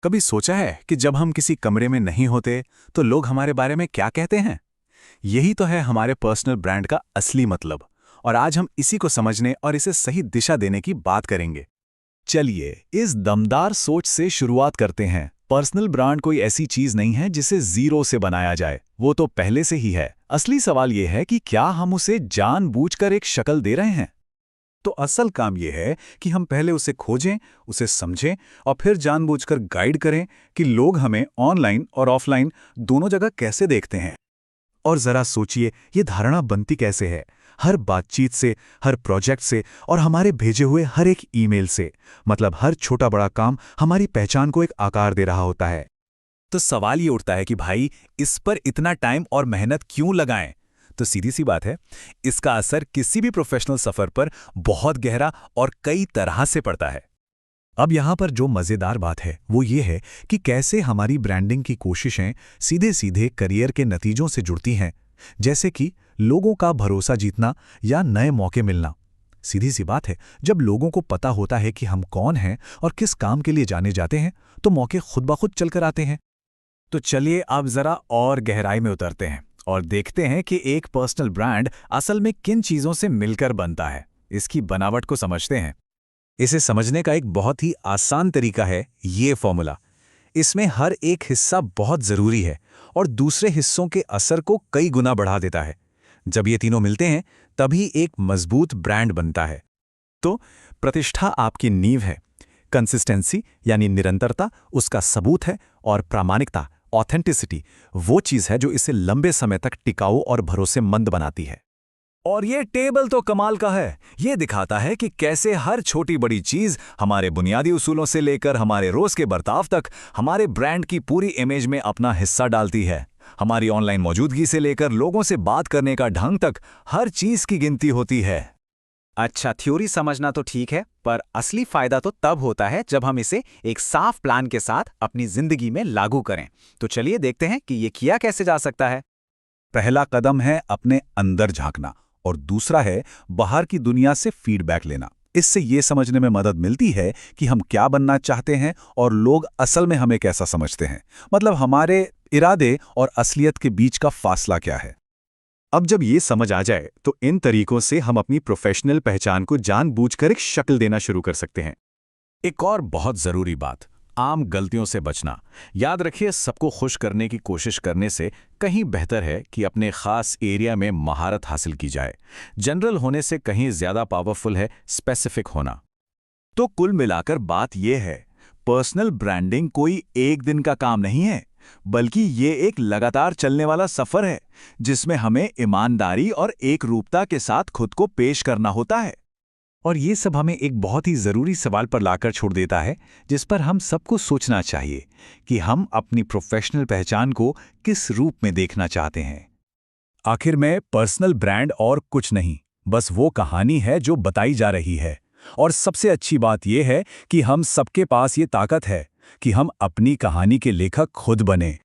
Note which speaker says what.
Speaker 1: कभी सोचा है कि जब हम किसी कमरे में नहीं होते तो लोग हमारे बारे में क्या कहते हैं? यही तो है हमारे पर्सनल ब्रांड का असली मतलब। और आज हम इसी को समझने और इसे सही दिशा देने की बात करेंगे।
Speaker 2: चलिए इस दमदार सोच से शुरुआत करते हैं। पर्सनल ब्रांड कोई ऐसी चीज नहीं है जिसे जीरो से बनाया जाए, वो तो पहले से ही है। असली सवाल ये है कि क्या हम उसे जानबूझकर एक शक्ल दे रहे हैं।
Speaker 1: तो असल काम यह है कि हम पहले उसे खोजें, उसे समझें और फिर जानबूझकर गाइड करें कि लोग हमें ऑनलाइन और ऑफलाइन दोनों जगह कैसे देखते हैं। और जरा सोचिए, ये धारणा बनती कैसे है? हर बातचीत से, हर प्रोजेक्ट से और हमारे भेजे हुए हर एक ईमेल से। मतलब हर छोटा बड़ा काम हमारी पहचान को एक आकार दे रहा होता है।
Speaker 2: तो सवाल ये उठता है कि भाई इस पर इतना टाइम और मेहनत क्यों लगाएं। तो सीधी सी बात है, इसका असर किसी भी प्रोफेशनल सफर पर बहुत गहरा और कई तरह से पड़ता है। अब यहाँ पर जो मज़ेदार बात है वो ये है कि कैसे हमारी ब्रांडिंग की कोशिशें सीधे सीधे करियर के नतीजों से जुड़ती हैं, जैसे कि लोगों का भरोसा जीतना या नए मौके मिलना। सीधी सी बात है, जब लोगों को पता होता है कि हम कौन हैं और किस काम के लिए जाने जाते हैं, तो मौके खुद ब खुद चलकर आते हैं। तो चलिए अब जरा और गहराई में उतरते हैं और देखते हैं कि एक पर्सनल ब्रांड असल में किन चीज़ों से मिलकर बनता है। इसकी बनावट को समझते हैं। इसे समझने का एक बहुत ही आसान तरीका है ये फॉर्मूला। इसमें हर एक हिस्सा बहुत ज़रूरी है और दूसरे हिस्सों के असर को कई गुना बढ़ा देता है। जब ये तीनों मिलते हैं तभी एक मजबूत ब्रांड बनता है। तो प्रतिष्ठा आपकी नींव है, कंसिस्टेंसी यानी निरंतरता उसका सबूत है, और प्रामाणिकता ऑथेंटिसिटी वो चीज़ है जो इसे लंबे समय तक टिकाऊ और भरोसेमंद बनाती है। और ये टेबल तो कमाल का है। ये दिखाता है कि कैसे हर छोटी बड़ी चीज़, हमारे बुनियादी उसूलों से लेकर हमारे रोज़ के बर्ताव तक, हमारे ब्रांड की पूरी इमेज में अपना हिस्सा डालती है। हमारी ऑनलाइन मौजूदगी से लेकर लोगों से बात करने का ढंग तक हर चीज़ की गिनती होती है।
Speaker 3: अच्छा, थ्योरी समझना तो ठीक है, पर असली फायदा तो तब होता है जब हम इसे एक साफ प्लान के साथ अपनी जिंदगी में लागू करें। तो चलिए देखते हैं कि ये किया कैसे जा सकता है।
Speaker 2: पहला कदम है अपने अंदर झांकना और दूसरा है बाहर की दुनिया से फीडबैक लेना। इससे ये समझने में मदद मिलती है कि हम क्या बनना चाहते हैं और लोग असल में हमें कैसा समझते हैं। मतलब हमारे इरादे और असलियत के बीच का फासला क्या है। अब जब ये समझ आ जाए तो इन तरीकों से हम अपनी प्रोफेशनल पहचान को जानबूझकर एक शक्ल देना शुरू कर सकते हैं। एक और बहुत ज़रूरी बात, आम गलतियों से बचना। याद रखिए, सबको खुश करने की कोशिश करने से कहीं बेहतर है कि अपने खास एरिया में महारत हासिल की जाए। जनरल होने से कहीं ज़्यादा पावरफुल है स्पेसिफिक होना। तो कुल मिलाकर बात यह है, पर्सनल ब्रांडिंग कोई एक दिन का काम नहीं है, बल्कि ये एक लगातार चलने वाला सफ़र है जिसमें हमें ईमानदारी और एकरूपता के साथ खुद को पेश करना होता है। और ये सब हमें एक बहुत ही ज़रूरी सवाल पर लाकर छोड़ देता है, जिस पर हम सबको सोचना चाहिए कि हम अपनी प्रोफेशनल पहचान को किस रूप में देखना चाहते हैं। आखिर में पर्सनल ब्रांड और कुछ नहीं, बस वो कहानी है जो बताई जा रही है। और सबसे अच्छी बात यह है कि हम सबके पास ये ताकत है कि हम अपनी कहानी के लेखक खुद बने।